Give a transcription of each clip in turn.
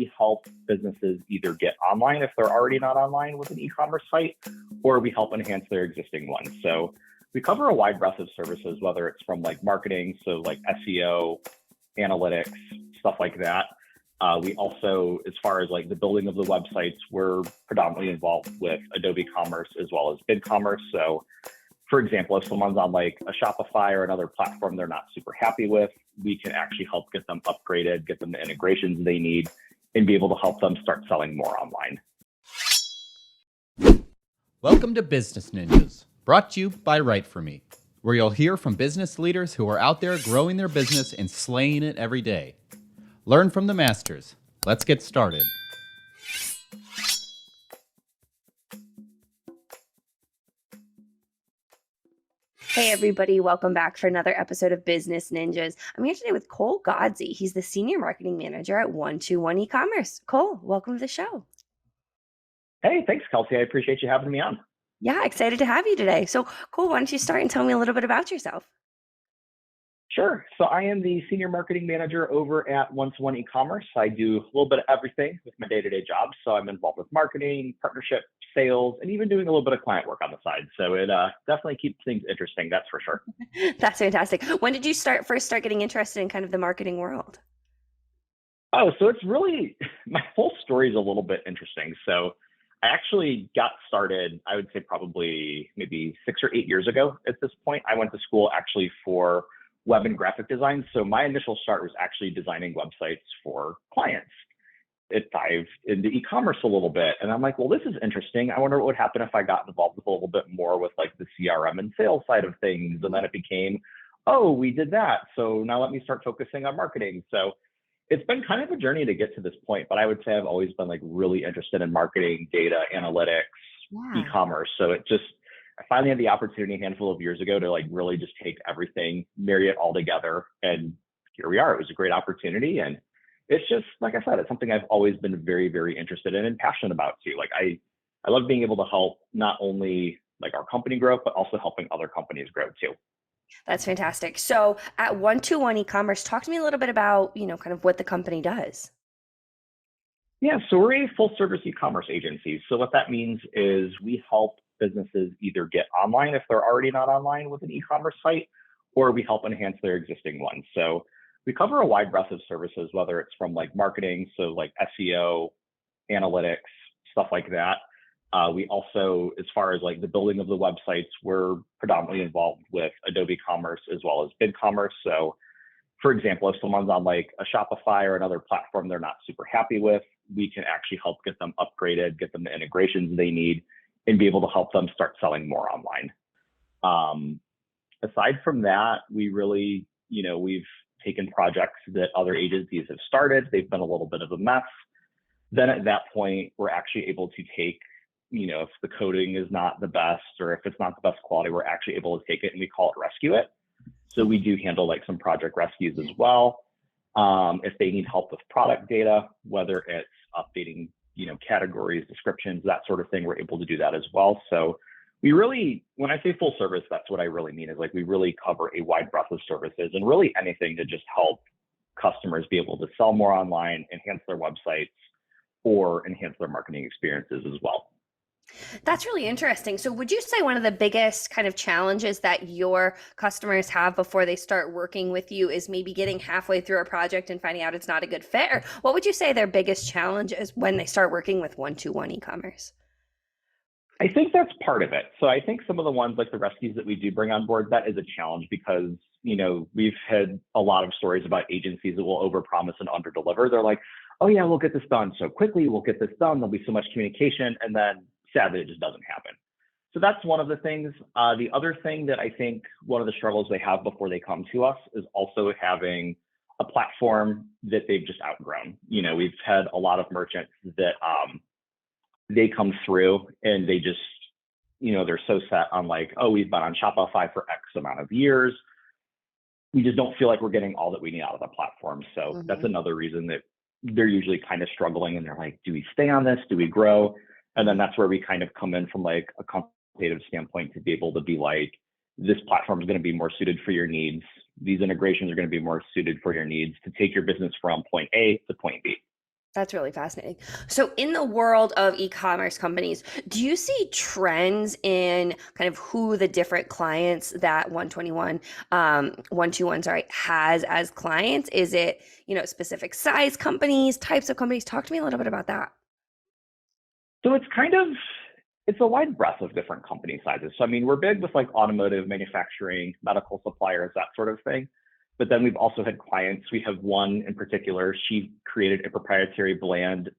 we help businesses either get online if they're already not online with an e-commerce site, or we help enhance their existing one. So we cover a wide breadth of services, whether it's from like marketing, so like SEO, analytics, stuff like that. We also, as far as like the building of the websites, we're predominantly involved with Adobe Commerce as well as BigCommerce. So for example, if someone's on like a Shopify or another platform they're not super happy with, we can actually help get them upgraded, get them the integrations they need, and be able to help them start selling more online. Welcome to Business Ninjas, brought to you by WriteForMe, where you'll hear from business leaders who are out there growing their business and slaying it every day. Learn from the masters. Let's get started. Hey everybody, welcome back for another episode of Business Ninjas. I'm here today with Cole Godsey. He's the Senior Marketing Manager at 121eCommerce. Cole, welcome to the show. Hey, thanks, Kelsey. I appreciate you having me on. Yeah, excited to have you today. So Cole, why don't you start and tell me a little bit about yourself? Sure. So I am the Senior Marketing Manager over at 121eCommerce. I do a little bit of everything with my day-to-day job. So I'm involved with marketing, partnership, sales, and even doing a little bit of client work on the side. So it definitely keeps things interesting, that's for sure. That's fantastic. When did you first start getting interested in kind of the marketing world? Oh, so it's really, my whole story is a little bit interesting. So I actually got started, I would say probably maybe 6 or 8 years ago at this point. I went to school actually for web and graphic design. So my initial start was actually designing websites for clients. It dived into e-commerce a little bit. And I'm like, well, this is interesting. I wonder what would happen if I got involved with a little bit more with like the CRM and sales side of things. And then it became, oh, we did that. So now let me start focusing on marketing. So it's been kind of a journey to get to this point, but I would say I've always been like really interested in marketing, data, analytics, e-commerce. So I finally had the opportunity a handful of years ago to like really just take everything, marry it all together. And here we are. It was a great opportunity. And it's just, like I said, it's something I've always been very, very interested in and passionate about too. Like I love being able to help not only like our company grow, but also helping other companies grow too. That's fantastic. So at 121eCommerce, talk to me a little bit about, kind of what the company does. Yeah, so we're a full service e-commerce agency. So what that means is we help businesses either get online if they're already not online with an e-commerce site, or we help enhance their existing one. So we cover a wide breadth of services, whether it's from like marketing, so like SEO, analytics, stuff like that. We also, as far as like the building of the websites, we're predominantly involved with Adobe Commerce as well as BigCommerce. So for example, if someone's on like a Shopify or another platform they're not super happy with, we can actually help get them upgraded, get them the integrations they need, and be able to help them start selling more online. Aside from that, we really, we've taken projects that other agencies have started. They've been a little bit of a mess. Then at that point, we're actually able to take, if the coding is not the best or if it's not the best quality, we're actually able to take it and we call it rescue it. So we do handle like some project rescues as well. If they need help with product data, whether it's updating, categories, descriptions, that sort of thing, we're able to do that as well. So we really, when I say full service, that's what I really mean is like we really cover a wide breadth of services and really anything to just help customers be able to sell more online, enhance their websites, or enhance their marketing experiences as well. That's really interesting. So would you say one of the biggest kind of challenges that your customers have before they start working with you is maybe getting halfway through a project and finding out it's not a good fit? Or what would you say their biggest challenge is when they start working with 121eCommerce? I think that's part of it. So I think some of the ones like the rescues that we do bring on board, that is a challenge because, we've had a lot of stories about agencies that will overpromise and underdeliver. They're like, oh yeah, we'll get this done so quickly. We'll get this done. There'll be so much communication. And then sadly, it just doesn't happen. So that's one of the things. The other thing that I think one of the struggles they have before they come to us is also having a platform that they've just outgrown. We've had a lot of merchants that they come through and they just, they're so set on like, oh, we've been on Shopify for X amount of years. We just don't feel like we're getting all that we need out of the platform. So that's another reason that they're usually kind of struggling and they're like, do we stay on this? Do we grow? And then that's where we kind of come in from like a consultative standpoint to be able to be like, this platform is going to be more suited for your needs. These integrations are going to be more suited for your needs to take your business from point A to point B. That's really fascinating. So, in the world of e-commerce companies, do you see trends in kind of who the different clients that 121, sorry, has as clients? Is it, specific size companies, types of companies? Talk to me a little bit about that. So it's a wide breadth of different company sizes. So I mean, we're big with like automotive manufacturing, medical suppliers, that sort of thing. But then we've also had clients. We have one in particular. She created a proprietary brand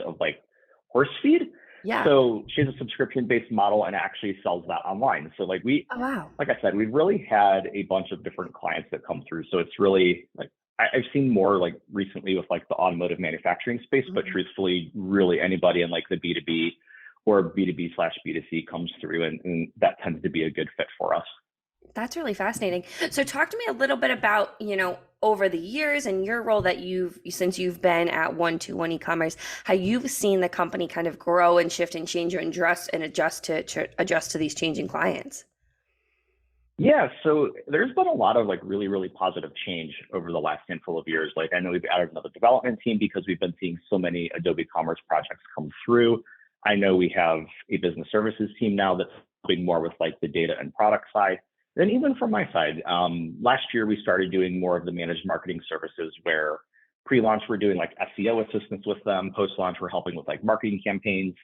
of like horse feed. Yeah. So she has a subscription-based model and actually sells that online. So Oh, wow. like I said, we've really had a bunch of different clients that come through. So it's really like I've seen more like recently with like the automotive manufacturing space, but Mhm. truthfully, really anybody in like the B2B or B2B/B2C comes through, and that tends to be a good fit for us. That's really fascinating. So talk to me a little bit about, over the years and your role that since you've been at 121 e-commerce, how you've seen the company kind of grow and shift and change and adjust to adjust to these changing clients. Yeah, so there's been a lot of like really, really positive change over the last handful of years. Like I know we've added another development team because we've been seeing so many Adobe Commerce projects come through. I know we have a business services team now that's helping more with like the data and product side. Then even from my side, last year we started doing more of the managed marketing services where pre-launch we're doing like SEO assistance with them, post-launch we're helping with like marketing campaigns.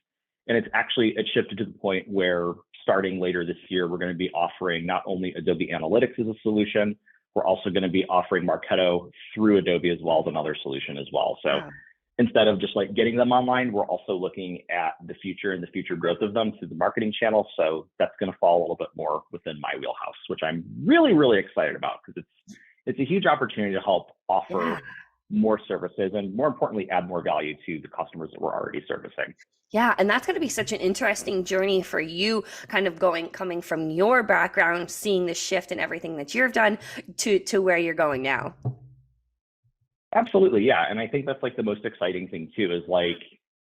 And it shifted to the point where starting later this year, we're going to be offering not only Adobe Analytics as a solution, we're also going to be offering Marketo through Adobe as well as another solution as well. So Wow. instead of just like getting them online, we're also looking at the future and the future growth of them through the marketing channel. So that's going to fall a little bit more within my wheelhouse, which I'm really, really excited about because it's a huge opportunity to help Yeah. offer more services and more importantly, add more value to the customers that we're already servicing. Yeah, and that's going to be such an interesting journey for you, kind of coming from your background, seeing the shift in everything that you've done to where you're going now. Absolutely, yeah. And I think that's like the most exciting thing too, is like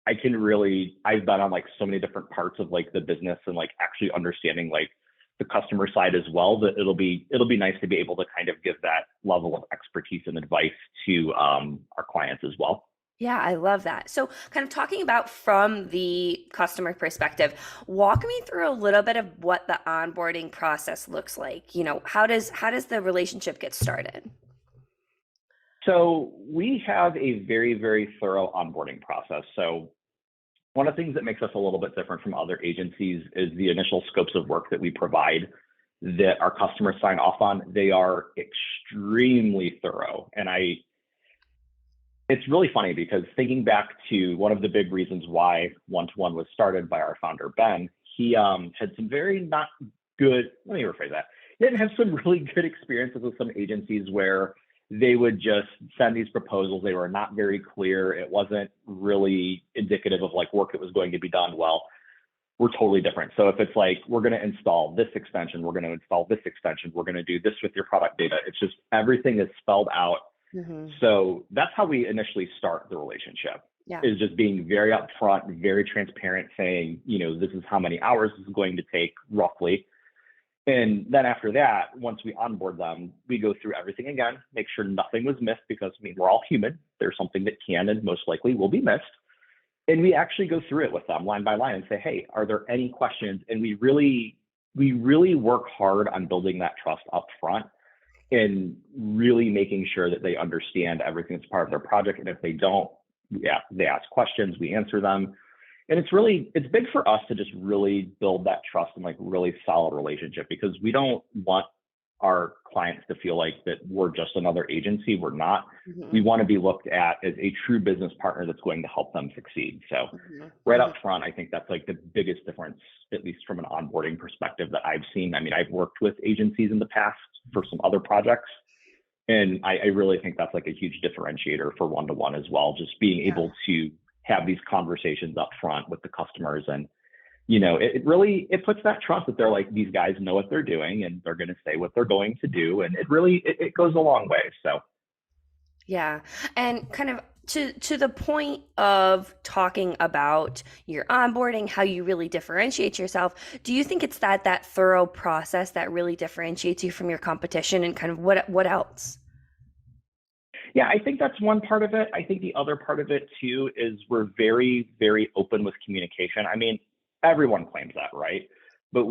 I've been on like so many different parts of like the business and like actually understanding like the customer side as well, that it'll be nice to be able to kind of give that level of expertise and advice to our clients as well. Yeah, I love that. So, kind of talking about from the customer perspective, walk me through a little bit of what the onboarding process looks like. How does the relationship get started? So we have a very, very thorough onboarding process. So one of the things that makes us a little bit different from other agencies is the initial scopes of work that we provide that our customers sign off on. They are extremely thorough. And it's really funny because thinking back to one of the big reasons why One-to-One was started by our founder, Ben, he had some very not good, let me rephrase that. He didn't have some really good experiences with some agencies where they would just send these proposals. They were not very clear. It wasn't really indicative of like work that was going to be done. Well, we're totally different. So if it's like, we're going to install this extension, we're going to install this extension, we're going to do this with your product data. It's just everything is spelled out. Hmm. So that's how we initially start the relationship, Yeah. is just being very upfront, very transparent, saying, this is how many hours this is going to take roughly. And then after that, once we onboard them, we go through everything again, make sure nothing was missed because I mean, we're all human. There's something that can and most likely will be missed. And we actually go through it with them line by line and say, hey, are there any questions? And we really work hard on building that trust up front and really making sure that they understand everything that's part of their project. And if they don't, yeah, they ask questions, we answer them. And it's big for us to just really build that trust and like really solid relationship, because we don't want our clients to feel like that we're just another agency. We're not. We Hmm. want to be looked at as a true business partner that's going to help them succeed. So Hmm. right up front, I think that's like the biggest difference, at least from an onboarding perspective, that I've seen. I mean, I've worked with agencies in the past for some other projects, and I really think that's like a huge differentiator for One-to-One as well, just being Yeah. able to have these conversations up front with the customers. And it puts that trust that they're like, these guys know what they're doing and they're going to say what they're going to do. And it goes a long way. So Yeah. And kind of to the point of talking about your onboarding, how you really differentiate yourself, do you think it's that thorough process that really differentiates you from your competition, and kind of what else? Yeah, I think that's one part of it. I think the other part of it too is we're very, very open with communication. I mean, everyone claims that, right? But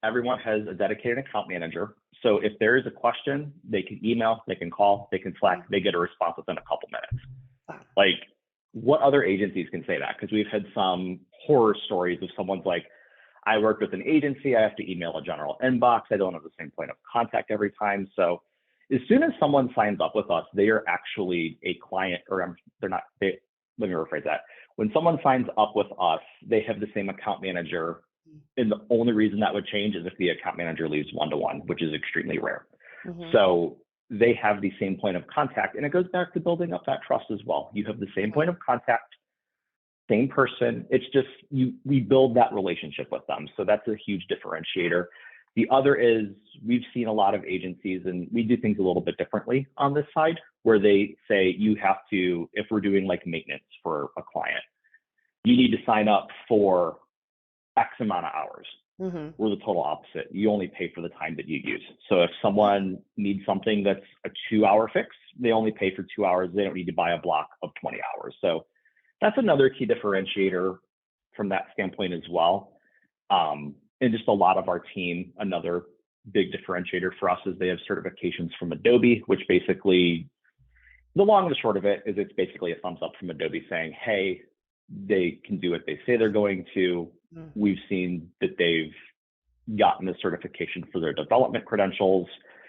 everyone has a dedicated account manager. So if there is a question, they can email, they can call, they can Slack, they get a response within a couple minutes. Wow. Like, what other agencies can say that? Because we've had some horror stories of someone's like, I work with an agency, I have to email a general inbox, I don't have the same point of contact every time. So as soon as someone signs up with us, they are actually a client, or they're not, let me rephrase that. When someone signs up with us, they have the same account manager. And the only reason that would change is if the account manager leaves one-to-one, which is extremely rare. Mm-hmm. So they have the same point of contact. And it goes back to building up that trust as well. You have the same point of contact, same person. It's just, we build that relationship with them. So that's a huge differentiator. The other is we've seen a lot of agencies, and we do things a little bit differently on this side, where they say you have to, if we're doing like maintenance for a client, you need to sign up for X amount of hours. Mm-hmm. We're the total opposite. You only pay for the time that you use. So if someone needs something that's a 2-hour fix, they only pay for 2 hours. They don't need to buy a block of 20 hours. So that's another key differentiator from that standpoint as well. And just a lot of our team, another big differentiator for us is they have certifications from Adobe, which basically, the long and the short of it is it's basically a thumbs up from Adobe saying, hey, they can do what they say they're going to. Mm-hmm. We've seen that they've gotten the certification for their development credentials,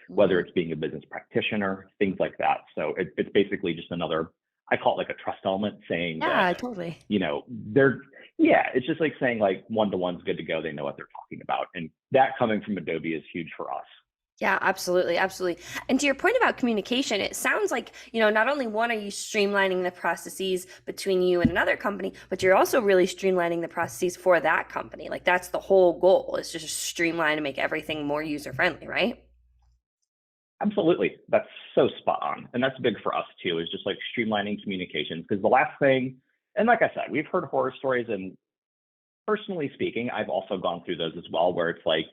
whether it's being a business practitioner, things like that. So it's basically just another, I call it like a trust element, saying that, Totally. It's just like saying like one-to-one's good to go. They know what they're talking about. And that coming from Adobe is huge for us. Yeah, absolutely. Absolutely. And to your point about communication, it sounds like, not only one, are you streamlining the processes between you and another company, but you're also really streamlining the processes for that company. Like that's the whole goal, is to just streamline and make everything more user-friendly, right? Absolutely. That's so spot on. And that's big for us too, is just like streamlining communications. Because the last thing, and like I said, we've heard horror stories, and personally speaking, I've also gone through those as well, where it's like,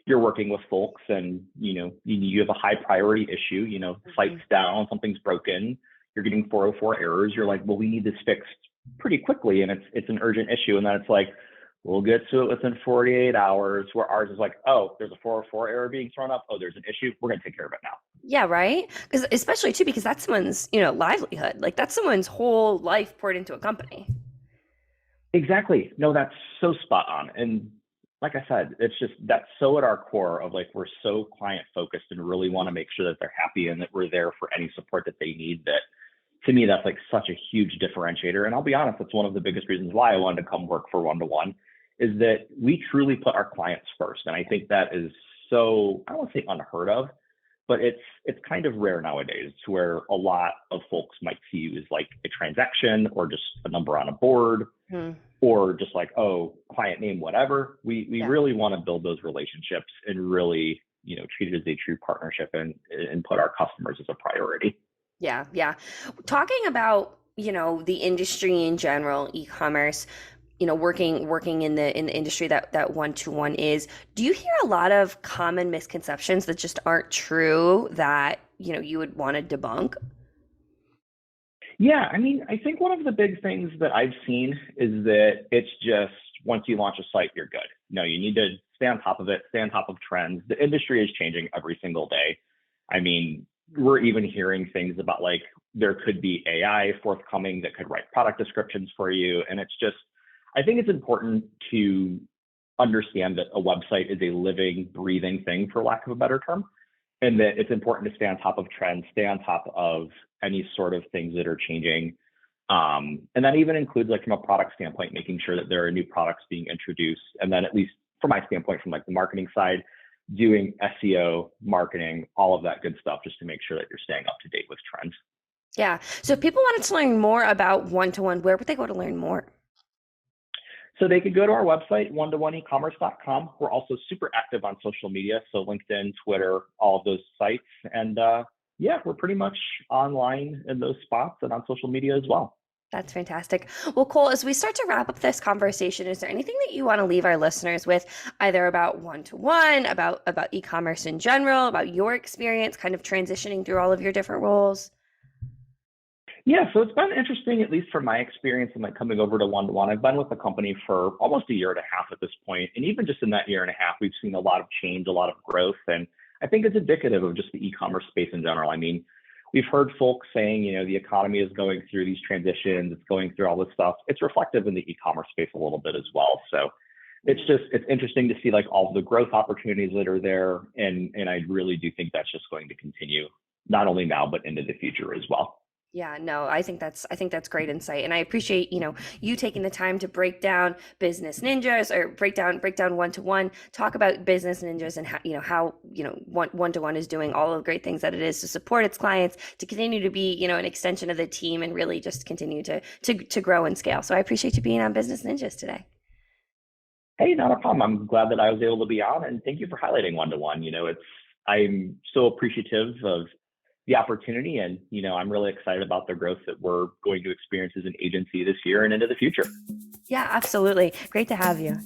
you're working with folks and, you have a high priority issue, site's down, something's broken, you're getting 404 errors. You're like, well, we need this fixed pretty quickly. And it's an urgent issue. And then it's like, we'll get to it within 48 hours, where ours is like, oh, there's a 404 error being thrown up. Oh, there's an issue. We're going to take care of it now. Yeah, right. Because especially too, because that's someone's, livelihood. Like that's someone's whole life poured into a company. Exactly. No, that's so spot on. And like I said, it's just, that's so at our core of like, we're so client focused and really want to make sure that they're happy and that we're there for any support that they need. That to me, that's like such a huge differentiator. And I'll be honest, that's one of the biggest reasons why I wanted to come work for one-to-one, is that we truly put our clients first. And I think that is so, I don't want to say unheard of, but it's kind of rare nowadays, to where a lot of folks might see you as like a transaction or just a number on a board, or just like, oh, client name, whatever. We really want to build those relationships and really, treat it as a true partnership and put our customers as a priority. Yeah. Yeah. Talking about, the industry in general, e-commerce, working in the industry that one-to-one is, do you hear a lot of common misconceptions that just aren't true that, you would want to debunk? Yeah, I mean, I think one of the big things that I've seen is that it's just, once you launch a site, you're good. No, you need to stay on top of it, stay on top of trends. The industry is changing every single day. I mean, we're even hearing things about like, there could be AI forthcoming that could write product descriptions for you. And it's just, I think it's important to understand that a website is a living, breathing thing, for lack of a better term, and that it's important to stay on top of trends, stay on top of any sort of things that are changing. And that even includes, like, from a product standpoint, making sure that there are new products being introduced. And then, at least from my standpoint, from like the marketing side, doing SEO, marketing, all of that good stuff, just to make sure that you're staying up to date with trends. Yeah. So if people wanted to learn more about one-to-one, where would they go to learn more? So they could go to our website, 121eCommerce.com. We're also super active on social media, so LinkedIn, Twitter, all of those sites. And we're pretty much online in those spots and on social media as well. That's fantastic. Well, Cole, as we start to wrap up this conversation, is there anything that you want to leave our listeners with, either about one-to-one, about e-commerce in general, about your experience kind of transitioning through all of your different roles? Yeah, so it's been interesting, at least from my experience and like coming over to one-to-one. I've been with the company for almost a year and a half at this point, and even just in that year and a half, we've seen a lot of change, a lot of growth, and I think it's indicative of just the e-commerce space in general. I mean, we've heard folks saying, the economy is going through these transitions, it's going through all this stuff. It's reflective in the e-commerce space a little bit as well. So it's interesting to see like all the growth opportunities that are there, and I really do think that's just going to continue, not only now but into the future as well. Yeah, no, I think that's great insight. And I appreciate, you taking the time to break down business ninjas or break down one to one, talk about business ninjas and how one to one is doing all of the great things that it is to support its clients, to continue to be, an extension of the team and really just continue to grow and scale. So I appreciate you being on Business Ninjas today. Hey, not a problem. I'm glad that I was able to be on, and thank you for highlighting one-to-one. I'm so appreciative of the opportunity, and I'm really excited about the growth that we're going to experience as an agency this year and into the future. Yeah, absolutely. Great to have you.